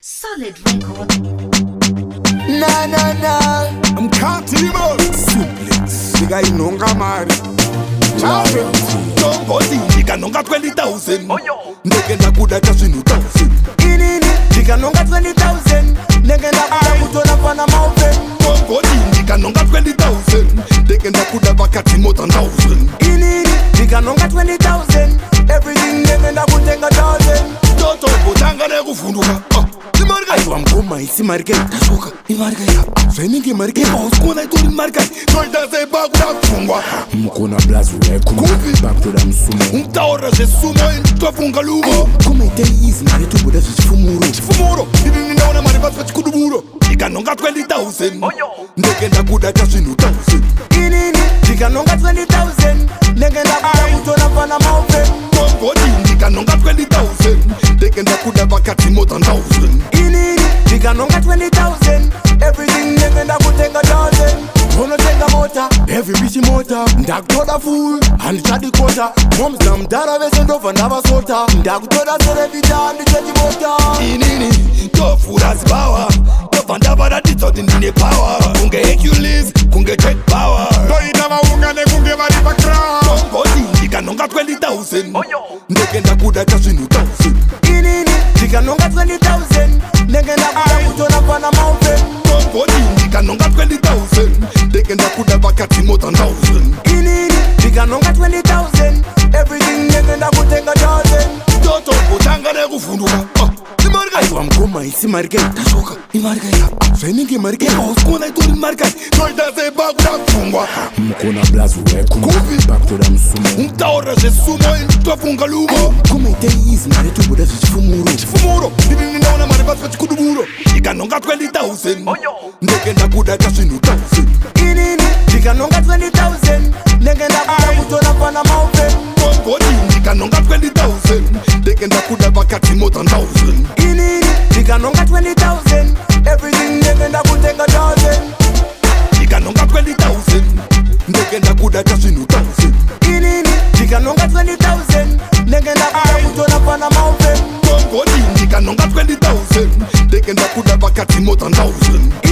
Solid record. Na I'm counting more siblings. Nigga inonga mari Chafe Nobody Nigga nonga 20,000 Negenda kuda kasinu 1,000 inini Jika nonga 20,000 Negenda kuda kutona pana maupe Nobody Nigga nonga 20,000 Negenda kuda bakati more than 1,000 inini Jika nonga 20,000 Everything negenda kutenga 1,000 Toto botanga nekufunduka Aiwa mgoma isi marike itashuka Imarika ya Feningi marike Uskuna ituri marika Tolda ze baku da fungwa Mkona blazu weku Baku da msumo Mtaora ze sumo Twafunga lugo Kuma ite easy na retu buda chifumuro Chifumuro Nini ninaona maribas wa chikudumuro Jika nonga 20,000 Negenda kuda kasinu 1,000 inini Jika nonga 20,000 Negenda kuda kutona pana maupe Nobody Jika nonga 20,000 Negenda kuda bakati more than 1,000 inini Jika nonga 20,000 Everything negenda kutenga 1,000 Uno tenga mota Every bichi mota Ndakutoda full Andichadi kota Moms na mdara vese ndova ndava sota Ndakutoda sere vita Andichadi mota Inini Tofura zibawa Tofandaba da ditoti nine power Kunge Hercules Kunge jet power Doidava ungane kunge maripa kra Nobody Jika nonga 20,000 Negenda kuda kasinu 1,000 inini Jika nonga 20,000 Negenda kuda kutona pana maupe Nobody Jika nonga 20,000 Negenda kuda bakati more than 1,000 inini Jika nonga 20,000 Everything negenda kutenga 1,000 Toto botanga nekufunduka Aiwa mgoma isi marike itashuka Imarika ya Feningi marike Uskuna ituri marika Tolda ze baku da fungwa Mkona blazu weku Baku da msumo Mtaora ze sumo Twafunga lugo Kuma ite easy na retu buda chifumuro Chifumuro Nini ninaona maribas wa chikudumuro Jika nonga 20,000 Negenda kuda kasinu 1,000 inini Jika nonga 20,000 Negenda kuda kutona pana maupe Nobody Jika nonga 20,000 Negenda kuda bakati more than 1,000 inini Jika nonga 20,000 Everything negenda kutenga 1,000 Jika nonga 20,000 Negenda kuda kasinu 1,000 inini Jika nonga 20,000 Negenda kuda kutona pana maupe Nobody Jika nonga 20,000 Negenda kuda bakati more than 1,000